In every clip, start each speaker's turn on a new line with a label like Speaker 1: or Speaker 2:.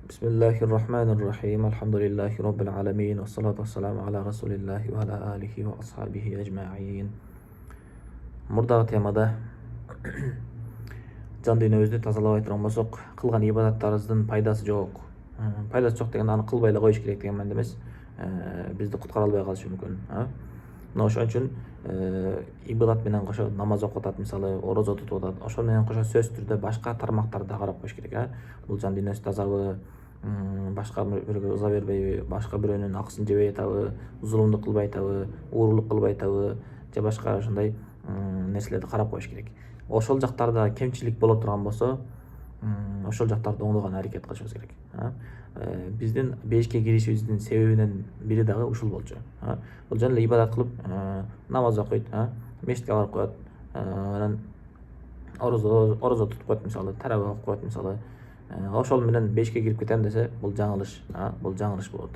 Speaker 1: بسم الله الرحمن الرحيم الحمد لله رب العالمين والصلاة والسلام على رسول الله وعلى آله وأصحابه أجمعين. Мурдагы темада жан дүйнөбүздү тазалабай турган болсок, кылган ибадаттарыбыздын пайдасы жок. Пайдасы жок деген аны кылбай эле коюш керек деген мааниде эмес. Бизди куткара албай калышы мүмкүн. Мына ошон үчүн ибадат менен кошо намаз окуп атат, мисалы, орозо тутуп атат. Ошол менен кошо сөзсүз түрдө башка тармактарды да карап коюш керек. Бул жан дүйнөсү тазабы, башка бирөөгө ыза бербейби, башка бирөөнүн акысын жебей атабы, зулумдук кылбай атабы, уурулук кылбай атабы, же башка ошондой нерселерди карап коюш керек. Ошол жактарда кемчилик боло турган болсо, ошол жактарды оңдогонго аракет кылышыбыз керек. Биздин бейишке киришибиздин себебинен бири дагы ушул болчу. Бул жөн эле ибадат кылып, намаз окуйт, мечитке барып коет, анан орозо тутуп коет, мисалы, таравih окуп коет, мисалы. Ошол менен бейишке кирип кетем десе, бул жаңылыш болот.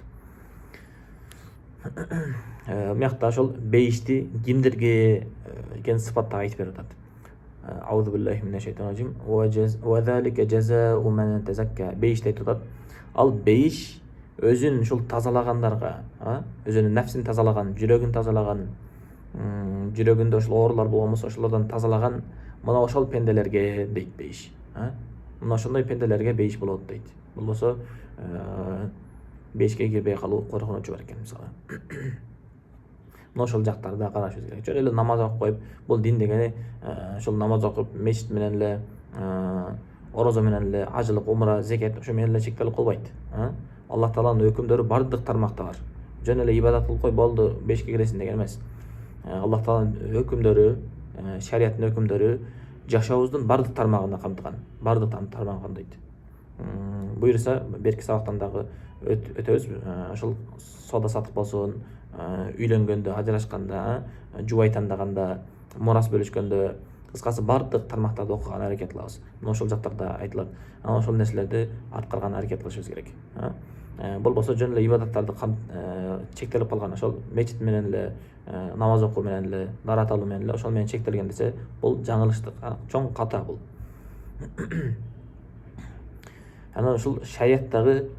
Speaker 1: Мыякта ошол бейишти кимдерге экен сыпатта айтып берип атат. Аузу биллахи минеш шайтанir racim. Ва залика жазау ман тазакка. Бейишти айтып атат. Ал бейиш өзүн ушул тазалагандарга, өзүнүн нафсин тазалаган, жүрөгүн тазалаган, жүрөгүндө ошол оорулар болгон болсо, ошолордон тазалаган мына ошол пенделерге дейт бейиш. Мына ошондой пенделерге бейиш болот дейт. Болбосо бейишке кирбей калуу коркунучу бар экен, мисалы. Мына ошол жактарды карашыбыз керек. Жөн эле намаз окуп коюп, бул дин дегени ошол намаз окуп, мечит менен эле, орозо менен эле, ажылык, умра, зекет ошо менен эле чектелип калбайт. Аллах Тааланын өкүмдөрү бардык тармакта бар. Жөн эле ибадат кылып кой, болду, бейишке киресиң деген эмес. Аллах Тааланын өкүмдөрү, шариаттын өкүмдөрү жашообуздун бардык тармагына камтыган, бардык тармагын камтыйт. Буюрса, берки сабактан дагы өтөбүз. Ошол соода сатык болсун, үйлөнгөндө, ажырашканда, жубай тандаганда, мурас бөлүшкөндө, кыскасы бардык тармактарды окуганга аракет кылабыз. Мына ошол жактарда айтылат. Ошол нерселерди аткарганга аракет кылышыбыз керек. Болбосо жөн эле ибадаттарды чектелип калган, ошол мечит менен эле, намаз окуу менен эле, дарат алуу менен эле, ошол менен чектелген десе, бул жаңылыштык, чоң ката бул. Анан ушул шарияттагы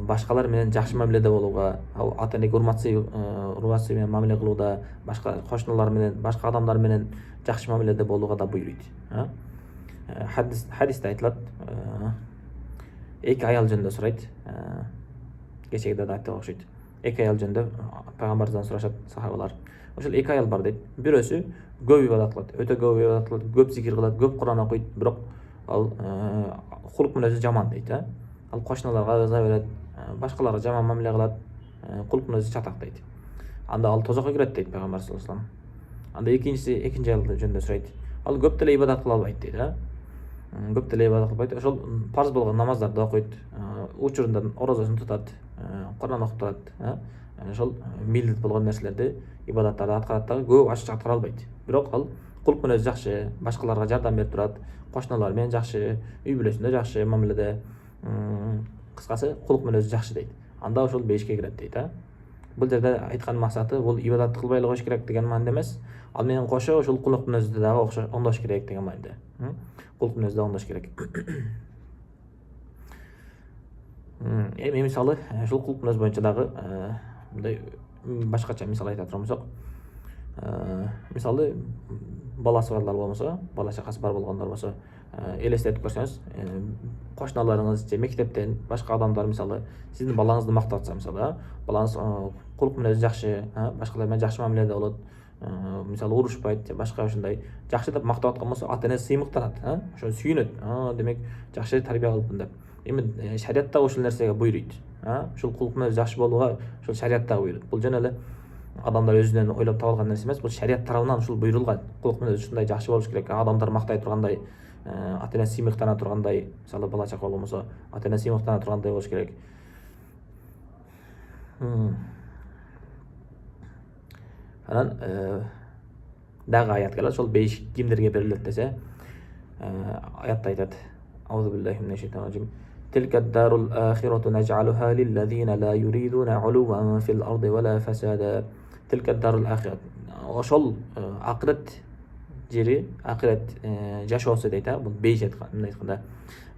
Speaker 1: башкалар менен жакшы мамиледе болууга, ата энеге урматсыз менен мамиле кылууда, башка кошуналар менен, башка адамдар менен жакшы мамиледе болууга да буйруйт. Хадисте айтылат, эки аял жөнүндө сурайт. Кечеги да айтып окшойт. Эки аял жөнүндө пайгамбардан сурашат сахабалар. Ошол эки аял бар дейт. Бирөөсү көп ибадат кылат, өтө көп ибадат кылат, көп зикир кылат, көп Кур'ан окуйт, бирок ал кулук мүнөзү жаман дейт. Ал кошуналарга ыза берет, башкаларга жаман мамиле кылат, кулук мүнөзү чатак дейт. Анда ал тозокко кирет дейт пайгамбар саллаллаху алейхи вассалам. Анда экинчи аял жөнүндө сурайт. Ал көп деле ибадат кыла албайт дейт. Көп деле ибадат кылбайт. Ошол парз болгон намаздарды окуйт, учурунда орозосун тутат, Кур'ан окуп турат. Ошол милдет болгон нерселерди, ибадаттарды аткарат дагы көп ачык аткара албайт. Бирок ал кулук мүнөзү жакшы, башкаларга жардам берип турат, кошуналар менен жакшы, үй бүлөсүндө жакшы мамиледе, кыскасы кулук мүнөзү жакшы дейт. Анда ошол бейишке кирет дейт. Бул жерде айткан максаты бул ибадатты кылбай эле коюш керек деген мааниде эмес. Ал менен кошо ошол кулук мүнөздү дагы оңдош керек деген мааниде. Кулук мүнөздү оңдош керек. Эми мисалы, ушул кулук мүнөз боюнча дагы мындай башкача мисал айта турган болсок, мисалы, баласы барлар болсо, бала чакасы бар болгондор болсо, элестетип көрсөңүз, кошуналарыңыз же мектептен башка адамдар мисалы сиздин балаңызды мактап атса, мисалы, балаңыз кулук мүнөзү жакшы, башкалар менен жакшы мамиледе болот, мисалы урушпайт же башка ошондой жакшы деп мактап аткан болсо, ата энеси сыймыктанат, ошо сүйүнөт. Демек жакшы тарбия кылыпмын деп. Эми шарият дагы ушул нерсеге буйруйт. Ушул кулук мүнөзү жакшы болууга ушул шарият дагы буйруйт. Бул жөн эле адамдар өзүнөн ойлоп таба алган нерсе эмес, бул шарият тарабынан ушул буйрулган. Кулук мүнөзү ушундай жакшы болуш керек. Адамдар мактай тургандай, ата энеси сыймыктана тургандай, мисалы бала чака болгон болсо, ата энеси сыймыктана тургандай болуш керек. Анан дагы аят келет, ошол бейиш кимдерге берилет десе, аятта айтат. Аузу биллахи минеш шайтанир рacим. Тилка дарул ахирату наж'алуха лиллазина ла юридуна улуван фил арди вала фасада. Тилка дарул ахират. Ошол акырет жери, акырет жашоосу дейт. Бул бейиш айтканда.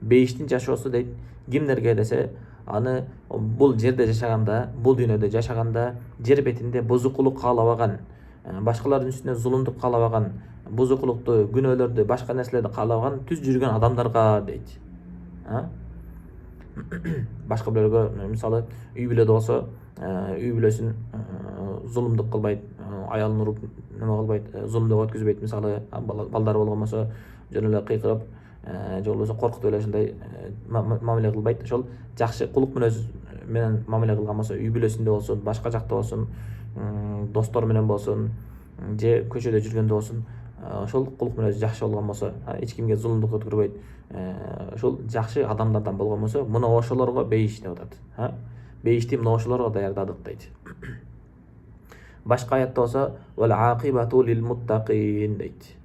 Speaker 1: Бейиштин жашоосу дейт. Кимдерге десе, аны бул жерде жашаганда, бул дүйнөдө жашаганда жер бетинде бузукулук каалабаган, башкалардын үстүнө зулумдук каалабаган, бузукулукту, күнөөлөрдү, башка нерселерди каалабаган түз жүргөн адамдарга дейт. Башка бирөөгө мисалы үй бүлөдө болсо, үй бүлөсүн зулумдук кылбайт, аялын уруп неме кылбайт, зулумдук өткөзбөйт, мисалы балдары болгон болсо жөн эле кыйкырып, же болбосо коркутуп эле ушундай мамиле кылбайт. Ошол жакшы кулук мүнөз менен мамиле кылган болсо, үй бүлөсүндө болсун, башка жакта болсун, достор менен болсун, же көчөдө жүргөндө болсун, ошол кулук мүнөзү жакшы болгон болсо, эч кимге зулумдук өткөрбөйт, ошол жакшы адамдардан болгон болсо, мына ошолорго бейиш деп атат. Бейишти мына ошолорго даярдадык дейт. Башка аятта болсо вал акибату лил муттакин дейт.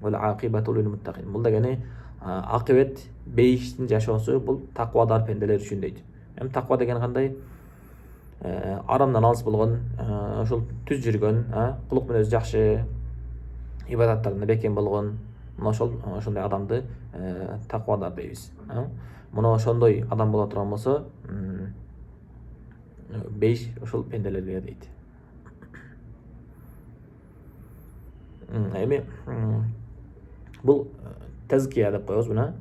Speaker 1: Вал акибату лил муттакин. Бул дегени акыбет, бейиштин жашоосу бул таквадар пенделер үчүн дейт. Эми таква деген кандай? Арамдан алыс болгон, ошол түз жүргөн, кулук мүнөзү жакшы, ибадаттарында бекем болгон, мына ошондой адамды таквадар дейбиз. Мына ошондой адам боло турган болсо, бейиш ошол пенделерге дейт. Эми бул тезкия деп коебуз мына.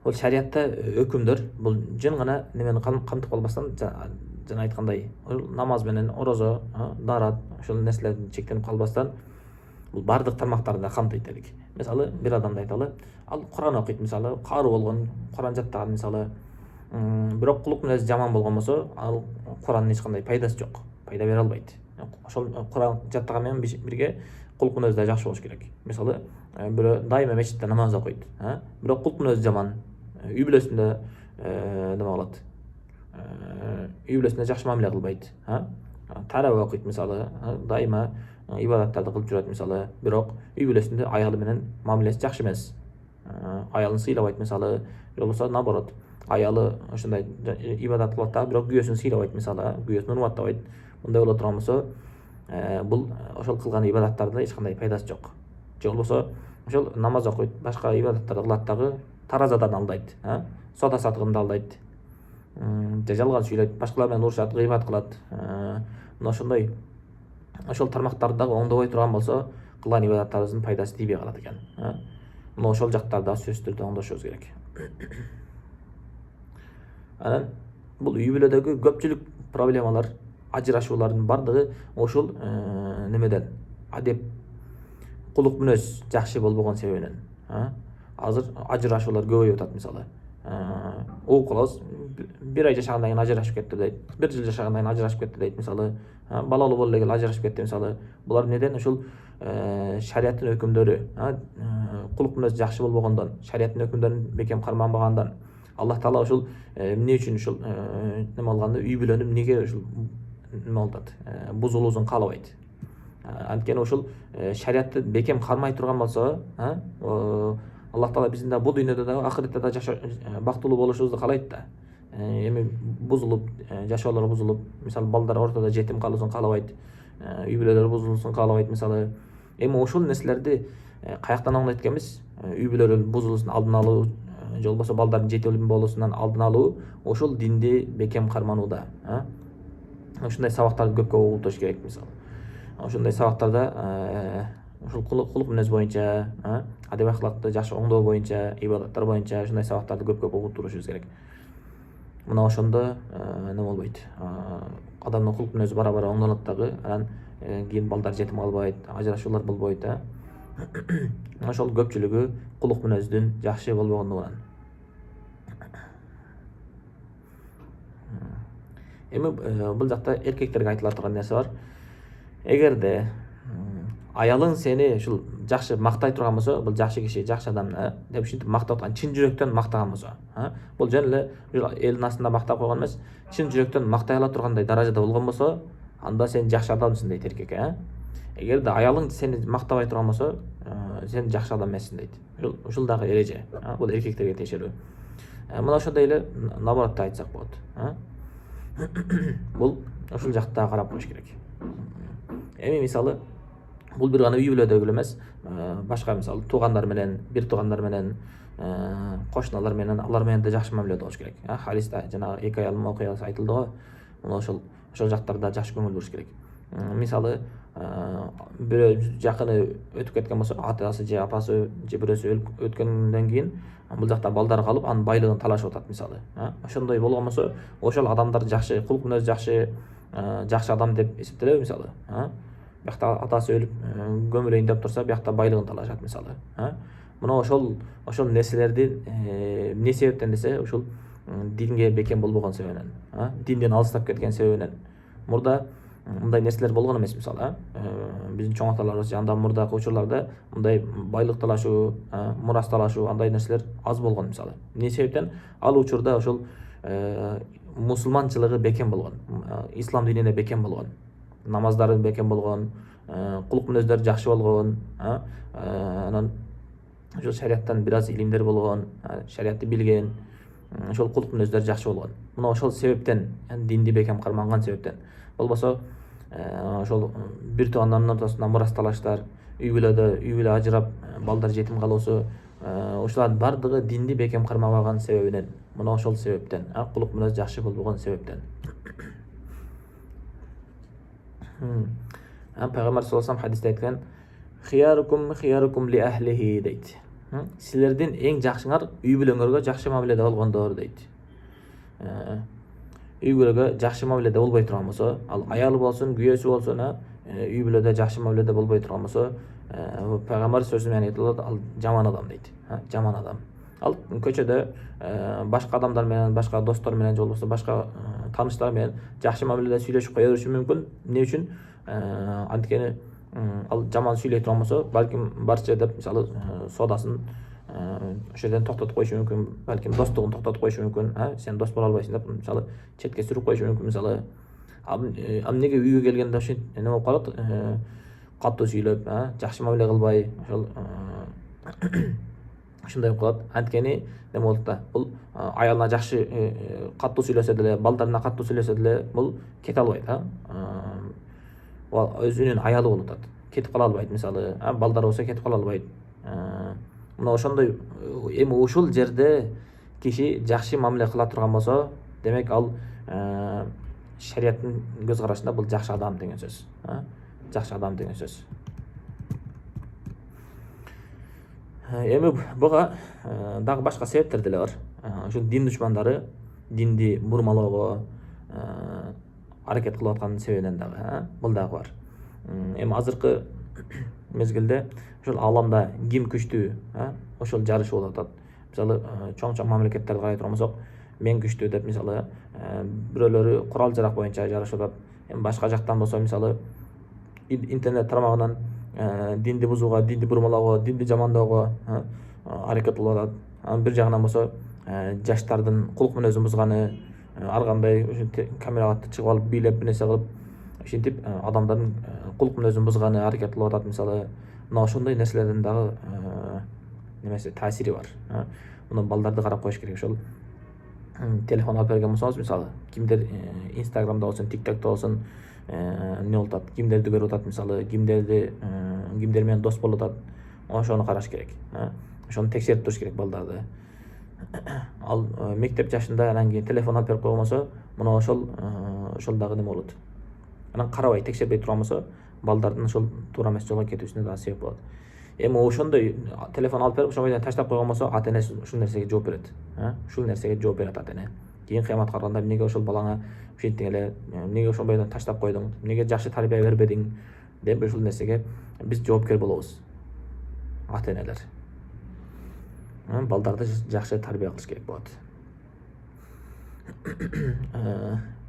Speaker 1: Бул шариатта өкүмдөр, бул жөн гана немени камтып калбастан, жана айткандай, намаз менен орозо, дарат, ошол нерселерден чектенип калбастан, бул бардык тармактарды камтыйт элек. Мисалы, бир адамды айталы, ал Куран окуйт, мисалы, кааруу болгон, Куран жаттаган, мисалы, бирок кулук мүнөзү жаман болгон болсо, ал Курандын эч кандай пайдасы жок, пайда бере албайт. Ошол Куран жаттаган менен бирге кулук мүнөзү да жакшы болуш керек. Мисалы, бирөө дайыма мечитте намаз окуйт, бирок кулук мүнөзү жаман, үй бүлөсүндө неме кылат, үй бүлөсүндө жакшы мамиле кылбайт, тарабы окуйт, мисалы, дайыма ибадаттарды кылып жүрөт, мисалы, бирок үй бүлөсүндө аялы менен мамилеси жакшы эмес, аялын сыйлабайт, мисалы, же болбосо наоборот, аялы ошондой ибадат кылат да, бирок күйөөсүн сыйлабайт, мисалы, күйөөсүн урматтабайт. Мындай боло турган болсо, бул ошол кылган ибадаттарда эч кандай пайдасы жок. Же болбосо ошол намаз окуйт, башка ибадаттарды кылат дагы, таразадан алдайт, соода сатыгында алдайт, же жалган сүйлөйт, башкалар менен урушат, гыйбат кылат. Мына ошондой ошол тармактарды дагы оңдобой турган болсо, кылган ибадаттарыбыздын пайдасы тийбей калат экен. Мына ошол жактарды да сөзсүз түрдө оңдошубуз керек. Анан бул үй бүлөдөгү көпчүлүк проблемалар, ажырашуулардын бардыгы ошол немеден, адеп, кулук мүнөз жакшы болбогон себебинен. Азыр ажырашуулар көбөйүп атат, мисалы. Угуп калабыз, бир ай жашагандан кийин ажырашып кетти дейт, бир жыл жашагандан кийин ажырашып кетти дейт, мисалы. Балалуу боло эле ажырашып кетти, мисалы. Булар эмнеден? Ушул шариаттын өкүмдөрү, кулук мүнөз жакшы болбогондон, шариаттын өкүмдөрүн бекем карманбагандан, Аллах Таала ушул эмне үчүн ушул неме алганды, үй бүлөнү эмнеге ушул неме кылат, бузулуусун каалабайт. Анткени ушул шариатты бекем кармай турган болсо, Аллах Таала биздин да бул дүйнөдө да, ахиретте да бактылуу болушубузду каалайт да. Эми бузулуп, жашоолор бузулуп, мисалы, балдар ортодо жетим калуусун каалабайт, үй бүлөлөр бузулуусун каалабайт, мисалы. Эми ошол нерселерди каяктан оңдойт экенбиз? Үй бүлөлөр бузулуусун алдын алуу, же болбосо балдардын жетим болуусунан алдын алуу, ошол динди бекем карманууда. Ушундай сабактарды көпкө угутуш керек, мисалы. Ошондой сабактарда ушул кулук мүнөз боюнча, адеп ахлакты жакшы оңдоо боюнча, ибадаттар боюнча ушундай сабактарды көпкө угутурушубуз керек. Мына ошондо неме болбойт, адамдын кулук мүнөзү бара-бара оңдолот дагы, анан кийин балдар жетим калбайт, ажырашуулар болбойт. Ошол көпчүлүгү кулук мүнөздүн жакшы болбогондугунан. Эми бул жакта эркектерге айтыла турган нерсе бар. Эгерде аялың сени ушул жакшы мактай турган болсо, бул жакшы киши, жакшы адам деп ушинтип мактап аткан, чын жүрөктөн мактаган болсо, бул жөн эле элдин астында мактап койгон эмес, чын жүрөктөн мактай ала тургандай даражада болгон болсо, анда сен жакшы адамсың дейт эркек. Эгерде аялың сени мактабай турган болсо, сен жакшы адам эмессиң дейт. Ушул дагы эреже. Бул эркектерге тиешелүү. Мына ошондой эле наоборот айтсак болот. Бул ушул жакта карап коюш керек. Эми мисалы, бул бир гана үй бүлөдөгү эле эмес, башка мисалы туугандар менен, бир туугандар менен, кошуналар менен алар менен да жакшы мамиледе болуш керек. Хадисте жанагы 2 аялдын окуясы айтылды го. Мына ошол жактарда жакшы көңүл буруш керек. Мисалы, бирөө жакыны өтүп кеткен болсо, атасы же апасы же бирөөсү өткөндөн кийин бул жакта балдары калып, анын байлыгын талашып атат мисалы. Ошондой болгон болсо, ошол адамдар жакшы, кулк мүнөз жакшы, жакшы адам деп эсептелеби мисалы. Биякта атасы өлүп көмүлөйүн деп турса, биякта байлыгын талашат мисалы. Мына ошол нерселерди эмне себептен десе, ошол динге бекем болбогон себебинен, динден алыстап кеткен себебинен. Мурда мындай нерселер болгон эмес мисалы. Биздин чоң аталарыбыз андан мурдагы учурларда мындай байлык талашуу, мурас талашуу, андай нерселер аз болгон мисалы. Эмне себептен? Ал учурда ошол мусулманчылыгы бекем болгон, ислам динине бекем болгон, намаздары бекем болгон, кулк мүнөздөрү жакшы болгон, анан ошол шарияттан бир аз илимдер болгон, шариятты билген, ошол кулк мүнөздөрү жакшы болгон. Мына ошол себептен, динди бекем карманган себептен. Болбосо ошол бир туугандардын ортосунда мурас талаштар, үй бүлө ажырап, балдар жетим калуусу, ошолардын бардыгы динди бекем кармабаган себебинен. Мына ошол себептен, кулк мүнөз жакшы болбогон себептен. Пайгамбар саллаллаху алейхи ва саллям хадисте айткан: "Хиярукум ли ахлихи" дейт. Силердин эң жакшыңар үй бүлөңөргө жакшы мамиледе болгондор дейт. Үй бүлөгө жакшы мамиледе болбой турган болсо, ал аялы болсун, күйөөсү болсун, үй бүлөдө жакшы мамиледе болбой турган болсо, пайгамбар сөзү менен айтылат, ал жаман адам дейт. Жаман адам. Ал көчөдө башка адамдар менен, башка достор менен же болбосо башка тааныштар менен жакшы мамиледе сүйлөшүп кое бериши мүмкүн. Эмне үчүн? Анткени ал жаман сүйлөй турган болсо, балким барчы деп мисалы содасын ошол жерден токтотуп коюшу мүмкүн, балким достугун токтотуп коюшу мүмкүн. Сен дос боло албайсың деп мисалы четке сүрүп коюшу мүмкүн мисалы. Эмнеге үйгө келгенде ошентип эме болуп калат? Катуу сүйлөп, жакшы мамиле кылбай, ошол ушундай болуп калат. Анткени неме болот да, бул аялына жакшы катуу сүйлөсө деле, балдарына катуу сөйлөсө деле, бул кете албайт. Өзүнүн аялы болуп атат. Кетип кала албайт мисалы, балдары болсо кетип кала албайт. Мына ошондой эми ушул жерде киши жакшы мамиле кыла турган болсо, демек ал шарияттын көз карашында бул жакшы адам деген сөз. Жакшы адам деген сөз. Эми буга дагы башка себептер деле бар. Ушул дин душмандары динди бурмалоого аракет кылып аткан себебинен дагы, бул дагы бар. Эми азыркы мезгилде ошол ааламда ким күчтүү, ошол жарыш болуп атат. Мисалы, чоң мамлекеттерди карай турган болсок, мен күчтүү деп мисалы бирөөлөрү курал жарак боюнча жарышып атат. Эми башка жактан болсо мисалы интернет тармагынан динди бузууга, динди бурмалоого, динди жамандоого аракет кылып атат. Бир жагынан болсо жаштардын кулк мүнөзүн бузганы, ар кандай камерага чыгып алып бийлеп бир нерсе кылып, ошентип адамдардын кулк мүнөзүн бузганы аракет кылып атат мисалы. Мына ошондой нерселердин дагы немеси таасири бар. Муну балдарды карап коюш керек. Ошол телефон алып берген болсоңуз мисалы, кимдер Инстаграмда болсун, ТикТокто болсун эмне болуп атат, кимдерди көрүп атат мисалы, кимдер менен дос болуп атат. Ошону караш керек. Ошону текшерип туруш керек балдарды. Ал мектеп жашында анан кийин телефон алып берип койгон болсо, мына ошол дагы неме болот. Анан карабай, текшербей турган болсо, балдардын ошол туура эмес жолго кетүүсүнө дагы себеп болот. Эми ошондой телефон алып берип, ошол бойдон таштап койгон болсо, ата-энеси ушул нерсеге жооп берет. Ушул нерсеге жооп берет ата-эне. Кийин кыямат караганда эмнеге ошол балаңа ушинтиң эле, эмнеге ошол бойдон таштап койдуң, эмнеге жакшы тарбия бербедиң деп ушул нерсеге биз жоопкер болобуз. Ата-энелер. Балдарды жакшы тарбия кылыш керек болот.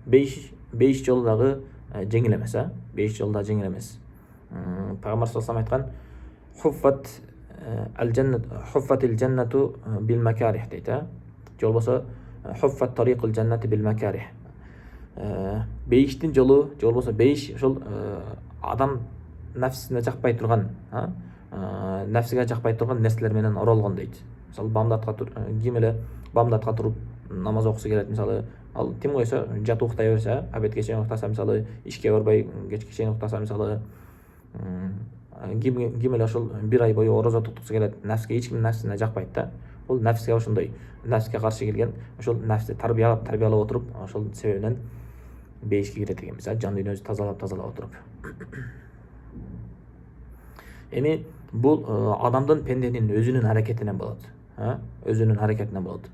Speaker 1: 5 жол дагы жеңил эмес, 5 жол да жеңил эмес. Пайгамбар саллаллаху алейхи айткан: "Хуффатил джаннату бил макарих" дейт. Же болбосо "Хуффат тариқул джаннати бил макарих". Бейиштин жолу, же болбосо бейиш ошол адам нафсине жакпай турган, нафсиге жакпай турган нерселер менен оролгон дейт. Мисалы, ким эле бамдатка туруп намаз окусу келет мисалы, ал тим койсо жатып уктай берсе, абетке чейин уктаса мисалы, ишке барбай кечке чейин уктаса мисалы, ким эле ошол 1 ай бою орозо туткусу келет, эч ким нафсине жакпайт да. Бул нәфске ошондой, нәфске каршы келген, ошол нәфсти тарбиялап отуруп, ошол себебинен бейишке кирет экенбиз, жан дүйнөбүздү тазалап отуруп. Эми бул адамдын, пенденин өзүнүн аракетинен болот. Өзүнүн аракетинен болот.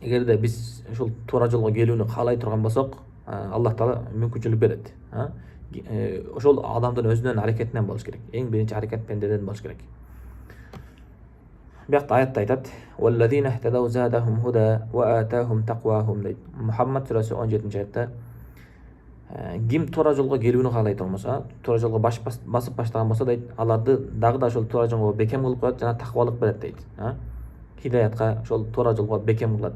Speaker 1: Эгерде биз ушул туура жолго келүүнү каалай турган болсок, Аллах Таала мүмкүнчүлүк берет. Ошол адамдын өзүнүн аракетинен болуш керек. Эң биринчи аракет пендеден болуш керек. Биякта аятта айтат: "Валлазина ихтадау задахум худа ва атахум тaqwahum" дейт. Мухаммад сүрөсү 17 аятта ким туура жолго келүүнү каалай турмаса, туура жолго басып баштаган болсо дейт, аларды дагы да ошол туура жолго бекем кылып коет жана таквалык берет дейт. Хидаятка, ошол туура жолго бекем кылат.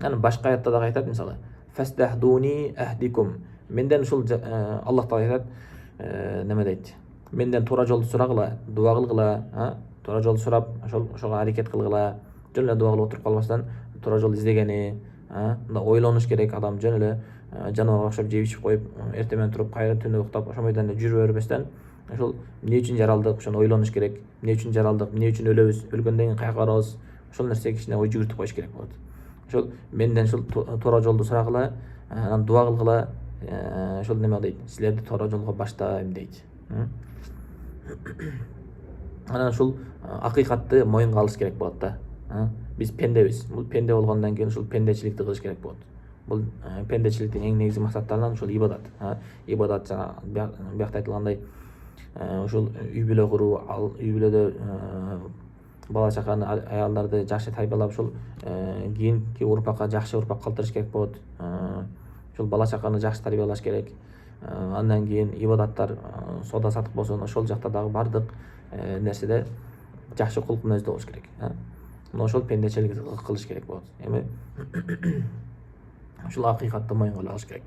Speaker 1: Анан башка аятта дагы айтат, мисалы: "Фастахдуни ахдикум". Менден ушул Аллах Таала айтат, неме дейт? Менден туура жолду сурагыла, дуа кылгыла, туура жолду сурап, ошого аракет кылгыла. Жөн эле дуа кылып отуруп калбастан, туура жол издегени, мында ойлонуш керек адам, жөн эле жаныбарга окшоп жеп ичип коюп, эртең менен туруп, кайра түнү уктап, ошол бойдон эле жүрө бербестен, ошол эмне үчүн жаралдык, ошону ойлонуш керек. Эмне үчүн жаралдык, эмне үчүн өлөбүз, өлгөндөн кийин каяка барабыз? Ошол нерсеге кичине ой жүгүртүп коюш керек болот. Ошол менден ушул туура жолду сурагыла, анан дуа кылгыла, ошол неме дейт, силерди туура жолго баштайм дейт. Анан ушул акыйкатты моюнга алыш керек болот да. Биз пендебиз. Бул пенде болгондон кийин ушул пендечиликти кылыш керек болот. Бул пендечиликтин эң негизги максаттарынан ушул ибадат. Ибадат жана биякта айтылгандай, ушул үй бүлө куруу, үй бүлөдө бала чаканы, аялдарды жакшы тарбиялап, ушул кийинки урпакка жакшы урпак калтырыш керек болот. Ушул бала чаканы жакшы тарбиялаш керек. Андан кийин ибадаттар, соода сатык болсун, ошол жакта дагы бардык нерседе жакшы кулк мүнөздө болуш керек. Ошол пендечиликти кылыш керек болот. Эми ушул акыйкатты моюнга алыш керек.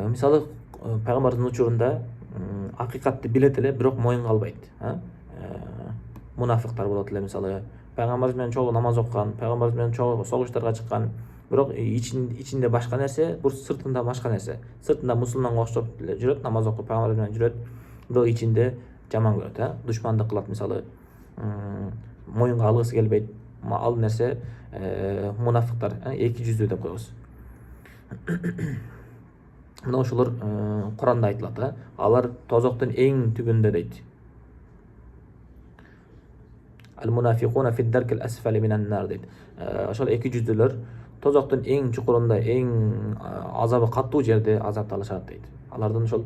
Speaker 1: Мисалы, пайгамбардын учурунда акыйкатты билет эле, бирок моюнга албайт. Мунафиктар болот эле, мисалы, пайгамбарыбыз менен чогуу намаз окуган, пайгамбарыбыз менен чогуу согуштарга чыккан, бирок ичинде башка нерсе, бул сыртында башка нерсе. Сыртында мусулманга окшоп эле жүрөт, намаз окуп пайгамбарыбыз менен жүрөт, бирок ичинде жаман көрөт, душмандык кылат, мисалы, моюнга алгысы келбейт. Ал нерсе мунафиктар, эки жүздүү деп коебуз. Мына ошолор Куранда айтылат, алар тозоктун эң түбүндө дейт. Al-munafiquna fi ad-dark al-asfali min an-nar дейт. Ошол эки жүздүүлөр тозоктун эң чукурунда, эң азабы каттуу жерде азапталышат дейт. Алардын ошол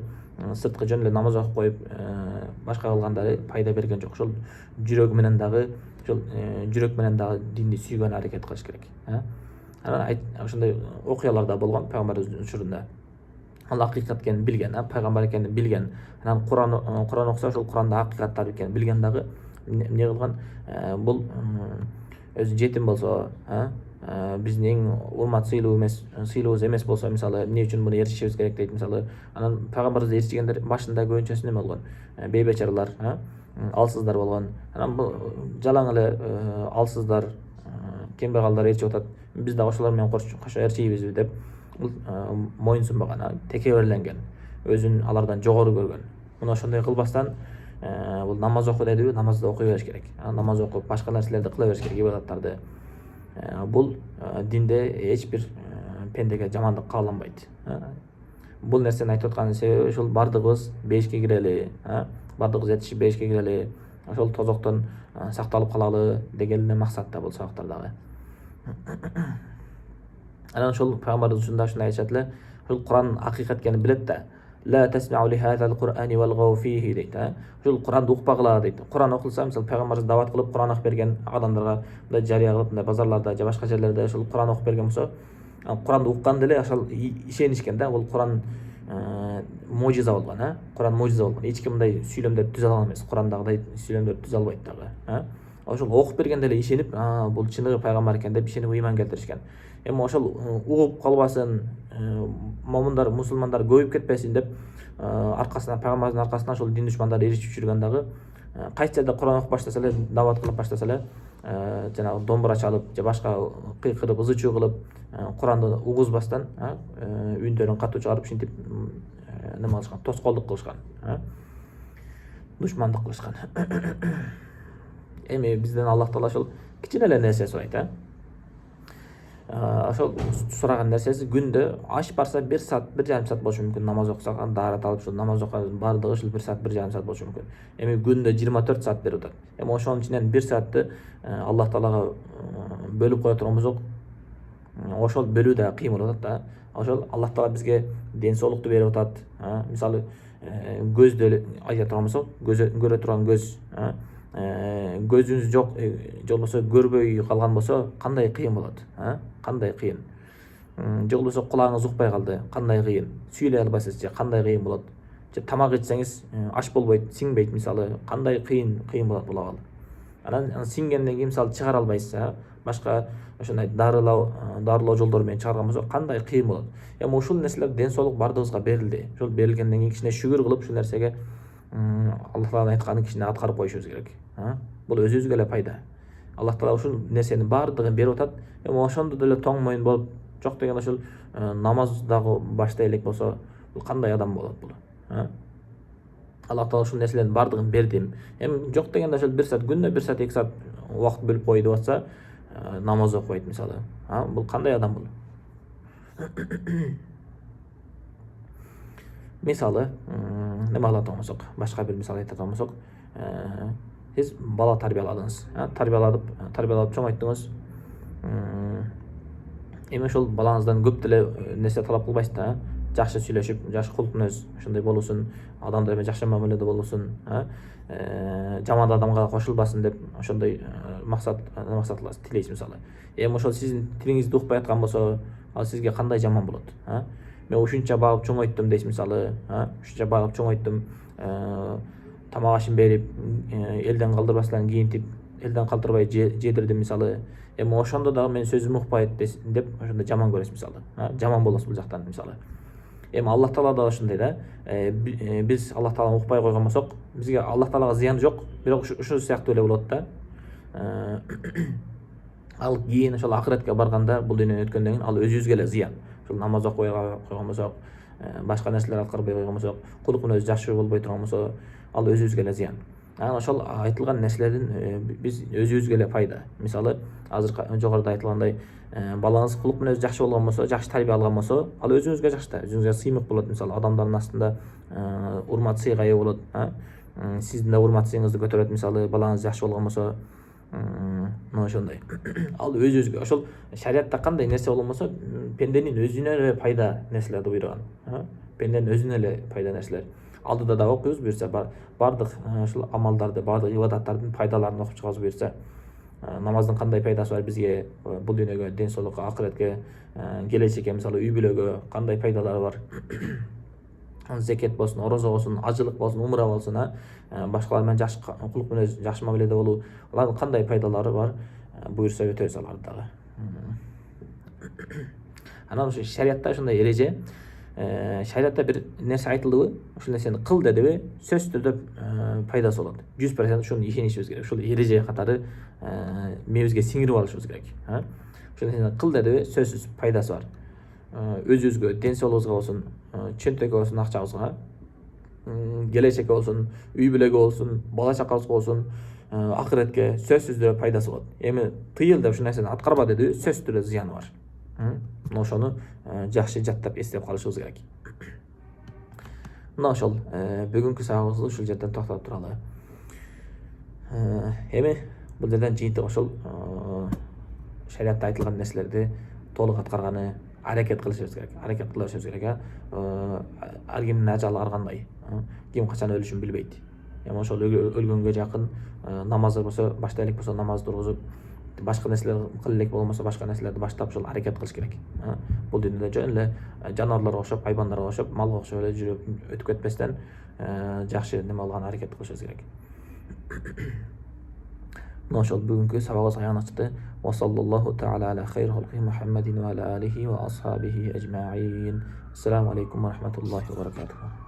Speaker 1: сырткы жөн эле намаз окуп коюп, башка кылгандары пайда берген жок. Ошол жүрөк менен дагы динди сүйгөн аракет кылыш керек. Анан ошондой окуялар да болгон пайгамбарыбыздын учурунда. Ал акыйкат экенин билген, пайгамбар экенин билген. Анан Куран окуса, ошол Куранда акыйкаттар экенин билген дагы эмне кылган? Бул өзү жетим болсо, биздин эң урмат сыйлуубуз эмес болсо, мисалы, эмне үчүн муну ээрчишибиз керек дейт, мисалы. Анан пайгамбарыбызды ээрчигендер башында көбүнчөсү неме болгон? Бейбечаралар, алсыздар болгон. Анан бул жалаң эле алсыздар, кембагалдар ээрчип атат. Биз да ошолор менен кошо ээрчийбизби деп моюнсунбаган, текеберленген, өзүн алардан жогору көргөн. Муну ошондой кылбастан, бул намаз оку дедиби, намазды окуй бериш керек. Намаз окуп, башка нерселерди кыла бериш керек, ибадаттарды. Бул динде эч бир пендеге жамандык кааланбайт. Бул нерсени айтып аткан себеби ушул бардыгыбыз бейишке кирели, бардыгыбыз жетишип бейишке кирели, ошол тозоктон сакталып калалы деген максат да бул сабактар дагы. Анан ошол пайгамбарыбыз учурунда ушундай айтышат эле, ушул Куран акыйкат экенин билет да. La tasma'u li hadha al-Qur'ani walghaw fihi дейт. Ушул Куранды укпагыла дейт. Куран окулса, мисалы, пайгамбарыбыз дават кылып Куран окуп берген адамдарга, мындай жарыя кылып, мындай базарларда же башка жерлерде ушул Куран окуп берген болсо, Куранды уккан деле ошол ишенишкен да, бул Куран мужиза болгон, Куран мужиза болгон. Эч ким мындай сүйлөмдөрдү түзө алган эмес, Курандагыдай сүйлөмдөрдү түзө албайт дагы. Ошол окуп бергенде эле ишенип, бул чыныгы пайгамбар экен деп ишенип ыйман келтиришкен. Эми ошол угуп калбасын, момундар, мусулмандар көбөйүп кетпесин деп аркасынан, пайгамбардын аркасынан ошол дин душмандары эришип жүргөн дагы, кайсы жерде Куран окуп баштаса эле, дават кылып баштаса эле, жанагы домбура чалып же башка кыйкырып, ызы чуу кылып, Куранды угузбастан үндөрүн катуу чыгарып, ушинтип неме кылышкан, тоскоолдук кылышкан. душмандык кылышкан. Эми бизден Аллах Таала ошол кичине эле нерсе сурайт, ошол сураган нерсеси күндө аш барса 1 саат, 1,5 саат болушу мүмкүн. Намаз окусак, даарат алып ушул намаз окуган бардыгы ушул 1 саат, 1,5 саат болушу мүмкүн. Эми күндө 24 саат берип атат. Эми ошонун ичинен 1 саатты Аллах Таалага бөлүп кое турган болсок, ошол бөлүү да кыйын болуп атат да. Ошол Аллах Таала бизге ден соолукту берип атат. Мисалы көздү айта турган болсок, көрө турган көз, көзүңүз жок, же болбосо көрбөй калган болсо кандай кыйын болот, кандай кыйын. Же болбосо кулагыңыз укпай калды, кандай кыйын. Сүйлөй албайсыз же, кандай кыйын болот. Же тамак ичсеңиз аш болбойт, сиңбейт мисалы, кандай кыйын болот бул абал. Анан сиңгенден кийин мисалы чыгара албайсыз, башка ошондой дарылоо жолдору менен чыгарган болсо кандай кыйын болот. Эми ушул нерселер ден соолук бардыгыбызга берилди. Ошол берилгенден кийин кичине шүгүр кылып ушул нерсеге Аллах Тааланын айтканын кичине аткарып коюшубуз керек. Бул өзүбүзгө эле пайда. Аллах Таала ушул нерсенин бардыгын берип атат. Эми ошондо деле тоң моюн болуп, жок деген ошол намаз дагы баштай элек болсо, бул кандай адам болот бул? Аллах Таала ушул нерселердин бардыгын берди. Эми жок дегенде ошол 1 саат, күндө 1 саат, 2 саат убакыт бөлүп кой деп атса, намаз окубайт мисалы. Бул кандай адам бул? Мисалы, неме алатын болсок, башка бир мисал айтатын болсок, сиз бала тарбияладыңыз, тарбиялап чоңойттуңуз. Эми ошол балаңыздан көп деле нерсе талап кылбайсыз да, жакшы сүйлөшүп, жакшы кулк мүнөз ошондой болуусун, адамдар менен жакшы мамиледе болуусун, жаман адамга кошулбасын деп ошондой максат тилейсиз мисалы. Эми ошол сиздин тилиңизди укпай аткан болсо, ал сизге кандай жаман болот? Мен ушунча багып чоңойттум дейсиз мисалы, ушунча багып чоңойттум, тамак ашын берип, элден калтырбастан кийинтип, элден калтырбай жедирдим мисалы. Эми ошондо дагы мен сөзүмдү укпайт деп ошондо жаман көрөсүз мисалы. Жаман болосуз бул жактан мисалы. Эми Аллах Таала да ошондой да. Биз Аллах Тааланы укпай койгон болсок, бизге Аллах Таалага зыяны жок, бирок ушул сыяктуу эле болот да. Ал кийин ошол акыретке барганда, бул дүйнөдөн өткөндөн кийин ал өзүбүзгө эле зыян. Ошол намаз окубай койгон болсок, башка нерселер аткарбай койгон болсок, кулк мүнөз жакшы болбой турган болсо, ал өзүбүзгө эле зыян. Анан ошол айтылган нерселердин биз өзүбүзгө эле пайда. Мисалы, азыр жогоруда айтылгандай, балаңыз кулк мүнөз жакшы болгон болсо, жакшы тарбия алган болсо, ал өзүңүзгө жакшы да, өзүңүзгө сыймык болот. Мисалы, адамдардын астында урмат сыйга ээ болот, сиздин да урмат сыйыңызды көтөрөт. Мисалы, балаңыз жакшы болгон болсо, мына ошондой. Ал өзүбүзгө ошол шариатта кандай нерсе болгон болсо, пенденин өзүнө эле пайда нерселерди буйруган. Пенденин өзүнө эле пайда нерселер. Алдыда да окуйбуз буюрса, бардык ошол амалдарды, бардык ибадаттардын пайдаларын окуп чыгабыз буюрса, намаздын кандай пайдасы бар бизге, бул дүйнөгө, ден соолукка, акыретке, келечекке, мисалы үй бүлөгө кандай пайдалары бар. Зекет болсун, орозо болсун, ажылык болсун, умра болсун, башкалар менен жакшы кулк мүнөз, жакшы мамиледе болуу, алардын кандай пайдалары бар буюрса өтөбүз аларды дагы. Анан ошо шариатта ошондой эреже, шариатта бир нерсе айтылдыбы, ушул нерсени кыл дедиби, сөзсүз түрдө пайдасы болот. 100% ушуну ишенишибиз керек. Ушул эреже катары мээбизге сиңирип алышыбыз керек. Ушул нерсени кыл дедиби, сөзсүз пайдасы бар. Өзүбүзгө, ден соолугубузга болсун, чөнтөккө болсун, акчабызга, келечекке болсун, үй бүлөгө болсун, бала чакабызга болсун, акыретке сөзсүз түрдө пайдасы болот. Эми тыйыл деп ушул нерсени аткарба дедиби, сөзсүз түрдө зыяны бар. Ошону жакшы жаттап эстеп калышыбыз керек. Мына ошол бүгүнкү сабагыбызды ушул жерден токтотуп туралы. Эми бул жерден жыйынтык ошол шариатта айтылган нерселерди толук аткарганы аракет кылышыбыз керек. Аракет кыла беришибиз керек. Ар кимдин ажалы ар кандай. Ким качан өлүшүн билбейт. Эми ошол өлгөнгө жакын намазы болсо, баштай элек болсо намаз тургузуп, башка нерселер кыла элек болмосо башка нерселерди баштап ошол аракет кылыш керек. Бул дүйнөдө жөн эле жаныбарларга окшоп, хайвандарга окшоп, малга окшоп эле жүрүп өтүп кетпестен жакшы неме алган аракет кылышыбыз керек. Мына ошол бүгүнкү сабагыбыз аягына чыкты. Ва саллаллаху таала аля хайр халқи Мухаммадин ва аля алихи ва асхабихи ажмаин. Ассаламу алейкум ва рахматуллахи ва баракатуху.